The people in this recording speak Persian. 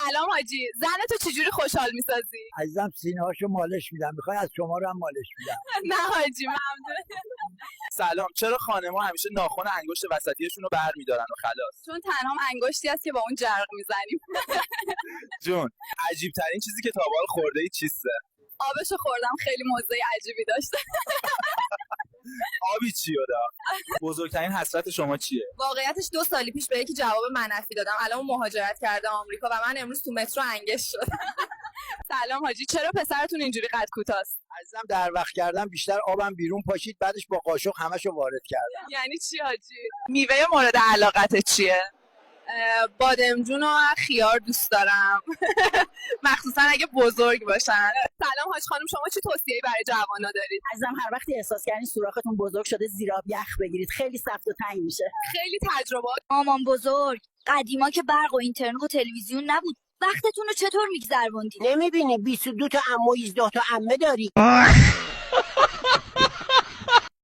سلام حاجی، زنتو چجوری خوشحال میسازی؟ عزیزم سینه هاشو مالش میدم، میخوای از شما رو هم مالش میدم. نه حاجی ممنون. سلام، چرا خانم‌ها همیشه ناخن انگشت وسطیشون رو برمی‌دارن و خلاص؟ چون تنها انگشتی است که با اون جرق میزنیم. جون، عجیب ترین چیزی که تا به حال خورده‌ای چیسته؟ آبشو خوردم، خیلی مزه عجیبی داشته. آبی چیه دا؟ بزرگترین حسرت شما چیه؟ واقعیتش 2 سال پیش به یکی جواب منفی دادم. الان مهاجرت کرده آمریکا و من امروز تو مترو انگشت شدم. سلام حاجی، چرا پسرتون اینجوری قد کوتاست؟ عزیزم در وقت کردم بیشتر آبم بیرون پاشید، بعدش با قاشق همشو وارد کردم. یعنی چی حاجی؟ میوه مورد علاقت چیه؟ بادمجون و خیار دوست دارم. مخصوصا اگه بزرگ باشن. سلام حاج خانم، شما چه توصیه‌ای برای جوانا دارید؟ عزیزم هر وقتی احساس کردین سوراختون بزرگ شده زیر آب یخ بگیرید، خیلی سفت و تنگ میشه. خیلی تجربات. مامان بزرگ، قدیما که برق و اینترنت و تلویزیون نبود، وقتتون رو چطور میگذروندید؟ نمیبینی 22 تا عمو و 18 تا عمه داری؟